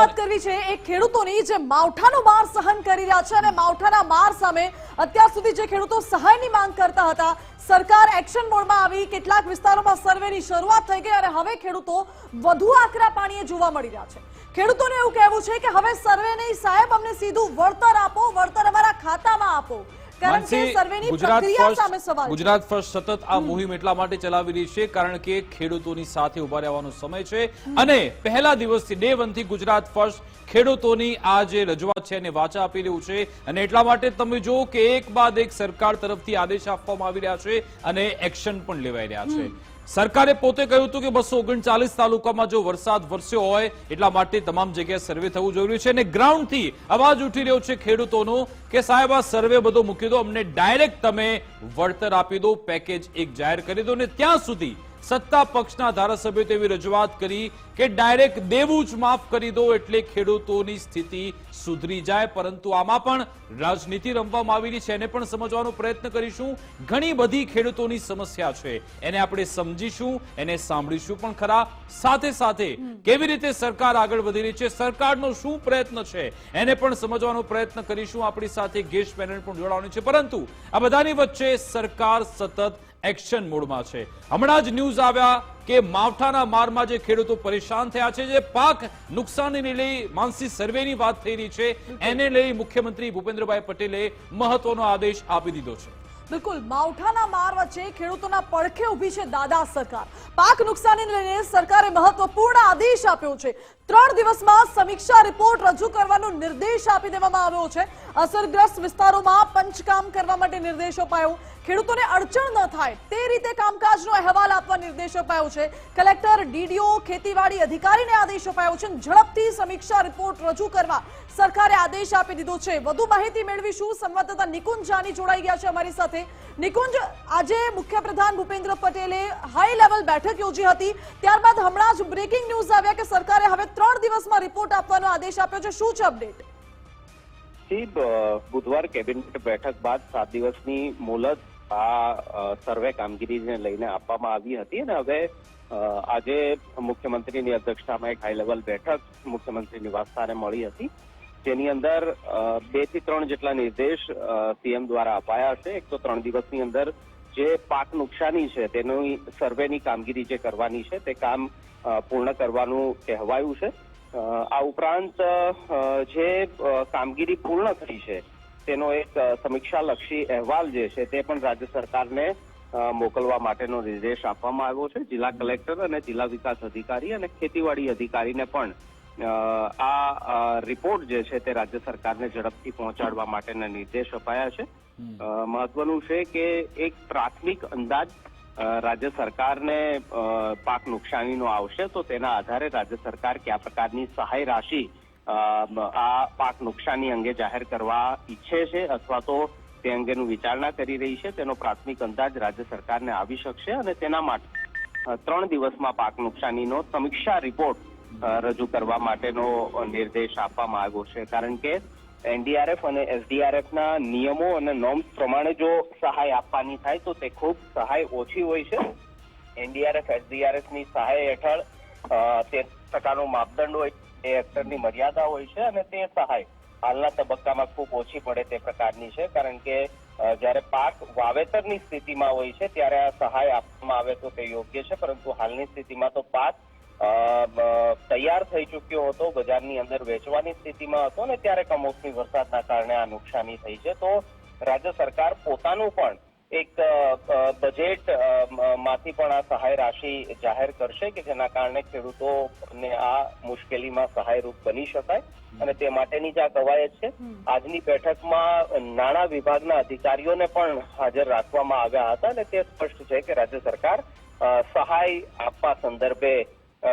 વાત કરવી છે એ ખેડૂતોની જે માવઠાનો માર સહન કરી રહ્યા છે અને માવઠાના માર સામે અત્યાર સુધી જે ખેડૂતો સહાયની માંગ કરતા હતા, સરકાર એક્શન મોડમાં આવી, કેટલાક વિસ્તારોમાં સર્વેની શરૂઆત થઈ ગઈ અને હવે ખેડૂતો વધુ આકરા પાણીએ જોવા મળી રહ્યા છે। ખેડૂતોને એવું કહેવું છે કે હવે સર્વે નહીં સાહેબ, અમને સીધું વળતર આપો, વળતર અમારા ખાતામાં આપો। ગુજરાત ફર્સ્ટ સતત આ મુહિમ એટલા માટે ચલાવી રહી છે કારણ કે ખેડૂતોની સાથે ઉભા રહેવાનો સમય છે અને પહેલા દિવસથી ડે 1 થી ગુજરાત ફર્સ્ટ ખેડૂતોની આ જે રજૂઆત છે એને વાચા આપી રહ્યું છે અને એટલા માટે તમે જો કે એક બાદ એક સરકાર તરફથી આદેશ આપવામાં આવી રહ્યા છે અને એક્શન પણ લેવાઈ રહ્યા છે। સરકારે પોતે કહ્યું હતું કે 239 તાલુકામાં જો વરસાદ વરસ્યો હોય એટલા માટે તમામ જગ્યાએ સર્વે થવું જરૂરી છે અને ગ્રાઉન્ડથી અવાજ ઉઠી રહ્યો છે ખેડૂતોનો કે સાહેબ આ સર્વે બધો મૂકી દો, અમને ડાયરેક્ટ તમે વળતર આપી દો, પેકેજ એક જાહેર કરી દો। અને ત્યાં સુધી સત્તા પક્ષના ધારાસભ્યોએ તેવી રજૂઆત કરી કે ડાયરેક્ટ દેવું જ માફ કરી દો એટલે ખેડૂતોની સ્થિતિ સુધરી જાય, પરંતુ આમાં પણ રાજનીતિ રમવામાં આવી રહી છે, એને પણ સમજવાનો પ્રયત્ન કરીશું। ઘણી બધી ખેડૂતોની સમસ્યા છે, એને આપણે સમજીશું, એને સાંભળીશું પણ ખરા, સાથે સાથે કેવી રીતે સરકાર આગળ વધી રહી છે, સરકારનો શું પ્રયત્ન છે એને પણ સમજવાનો પ્રયત્ન કરીશું। આપણી સાથે ગેસ્ટ પેનલ પણ જોડાવાનું છે, પરંતુ આ બધાની વચ્ચે સરકાર સતત એક્શન મોડમાં છે। હમણાં જ ન્યૂઝ આવ્યા કે માવઠાના મારમાં જે ખેડૂતો પરેશાન થયા છે, જે પાક નુકસાનીને લઈ માનસી સર્વેની વાત થઈ રહી છે, એને લઈ મુખ્યમંત્રી ભૂપેન્દ્રભાઈ પટેલે મહત્વનો આદેશ આપી દીધો છે। બિલકુલ, માવઠાના માર વચ્ચે ખેડૂતોના પડખે ઊભી છે દાદા સરકાર। પાક નુકસાનીને લઈને સરકારે મહત્વપૂર્ણ આદેશ આપ્યો છે। 3 દિવસમાં સમીક્ષા રિપોર્ટ રજૂ કરવાનો નિર્દેશ આપી દેવામાં આવ્યો છે। અસરગ્રસ્ત વિસ્તારોમાં પંચકામ કરવા માટે નિર્દેશ અપાયો, ખેડૂતોને અડચણ ન થાય તે રીતે કામકાજનો અહેવાલ આપવા નિર્દેશ અપાયો છે। કલેક્ટર, ડીડીઓ, ખેતીવાડી અધિકારીને આદેશ અપાયો છે। ઝડપથી સમીક્ષા રિપોર્ટ રજૂ કરવા સરકારે આદેશ આપી દીધો છે। વધુ માહિતી મેળવીશું, સંવાદદાતા નિકુંજ જાની જોડાઈ ગયા છે અમારી સાથે। નિકુંજ, આજે મુખ્યપ્રધાન ભૂપેન્દ્ર પટેલે હાઈ લેવલ બેઠક યોજી હતી, ત્યારબાદ હમણાં જ બ્રેકિંગ ન્યૂઝ આવ્યા કે સરકારે હવે 3 દિવસમાં રિપોર્ટ આપવાનો આદેશ આપ્યો છે, શું છે અપડેટ? બુધવાર કેબિનેટ બેઠક બાદ 7 દિવસની મુલત આ સર્વે કામગીરીને લઈને આપવામાં આવી હતી અને હવે આજે મુખ્યમંત્રીની અધ્યક્ષતામાં એક હાઈ લેવલ બેઠક મુખ્યમંત્રી નિવાસસ્થાને મળી હતી, જેની અંદર 2 થી 3 જેટલા નિર્દેશ સીએમ દ્વારા અપાયા છે। એક તો 3 દિવસની અંદર જે પાક નુકસાની છે તેની સર્વેની કામગીરી જે કરવાની છે તે કામ પૂર્ણ કરવાનું કહેવાયું છે। આ ઉપરાંત જે કામગીરી પૂર્ણ થઈ છે તેનો એક સમીક્ષાલક્ષી અહેવાલ જે છે તે પણ રાજ્ય સરકારને મોકલવા માટેનો નિર્દેશ આપવામાં આવ્યો છે। જિલ્લા કલેક્ટર અને જિલ્લા વિકાસ અધિકારી અને ખેતીવાડી અધિકારીને પણ આ રિપોર્ટ જે છે તે રાજ્ય સરકારને ઝડપથી પહોંચાડવા માટેના નિર્દેશ અપાયા છે। મહત્વનું છે કે એક પ્રાથમિક અંદાજ રાજ્ય સરકારને પાક નુકસાનીનો આવશે તો તેના આધારે રાજ્ય સરકાર કયા પ્રકારની સહાય રાશિ આ પાક નુકસાની અંગે જાહેર કરવા ઈચ્છે છે અથવા તો તે અંગેનું વિચારણા કરી રહી છે, તેનો પ્રાથમિક અંદાજ રાજ્ય સરકારને આવી શકશે અને તેના માટે 3 દિવસમાં પાક નુકસાનીનો સમીક્ષા રિપોર્ટ રજૂ કરવા માટેનો નિર્દેશ આપવામાં આવ્યો છે। કારણ કે એનડીઆરએફ અને એસડીઆરએફના નિયમો અને નોર્મ્સ પ્રમાણે જો સહાય આપવાની થાય તો તે ખૂબ સહાય ઓછી હોય છે। એનડીઆરએફ એસડીઆરએફની સહાય હેઠળ 13% માપદંડ હોય, એ હેક્ટરની મર્યાદા હોય છે અને તે સહાય હાલના તબક્કામાં ખૂબ ઓછી પડે તે પ્રકારની છે, કારણ કે જ્યારે પાક વાવેતરની સ્થિતિમાં હોય છે ત્યારે આ સહાય આપવામાં આવે તો તે યોગ્ય છે, પરંતુ હાલની સ્થિતિમાં તો પાક તૈયાર થઈ ચૂક્યો હતો, બજારની અંદર વેચવાની સ્થિતિમાં હતો ને ત્યારે કમોસમી વરસાદના કારણે આ નુકસાની થઈ છે। તો રાજ્ય સરકાર પોતાનું પણ એક બજેટ માંથી પણ આ સહાય રાશિ જાહેર કરશે કે જેના કારણે ખેડૂતોને આ મુશ્કેલીમાં સહાયરૂપ બની શકાય અને તે માટેની જ આ કવાયત છે। આજની બેઠકમાં નાણાં વિભાગના અધિકારીઓને પણ હાજર રાખવામાં આવ્યા હતા અને તે સ્પષ્ટ છે કે રાજ્ય સરકાર સહાય આપવા સંદર્ભે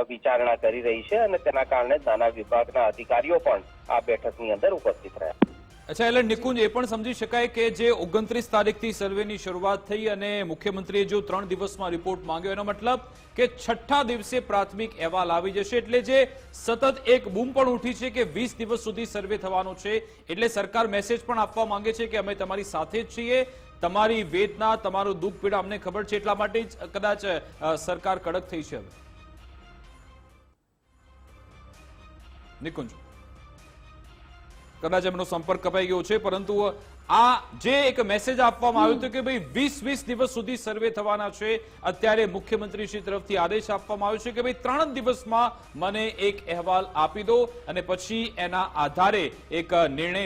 વિચારણા કરી રહી છે અને તેના કારણે નાણાં વિભાગના અધિકારીઓ પણ આ બેઠકની અંદર ઉપસ્થિત રહ્યા। અચ્છા, એટલે નિકુંજ, એ પણ સમજી શકાય કે જે 29 તારીખથી સર્વેની શરૂઆત થઈ અને મુખ્યમંત્રીએ જો 3 દિવસમાં રિપોર્ટ માંગ્યો, એનો મતલબ કે 6ઠ્ઠા દિવસે પ્રાથમિક અહેવાલ આવી જશે, એટલે જે સતત એક બૂમ પણ ઉઠી છે કે 20 દિવસ સુધી સર્વે થવાનો છે, એટલે સરકાર મેસેજ પણ આપવા માંગે છે કે અમે તમારી સાથે જ છીએ, તમારી વેદના, તમારું દુઃખ પીડા અમને ખબર છે, એટલા માટે જ કદાચ સરકાર કડક થઈ છે। નિકુંજ, કદાચ એમનો સંપર્ક કપાઈ ગયો છે, પરંતુ આ જે એક મેસેજ આપવામાં આવ્યો હતો કે ભાઈ 20 દિવસ સુધી સર્વે થવાના છે, અત્યારે મુખ્યમંત્રી શ્રી તરફથી આદેશ આપવામાં આવ્યો છે કે ભાઈ 3 દિવસમાં મને એક અહેવાલ આપી દો અને પછી એના આધારે એક નિર્ણય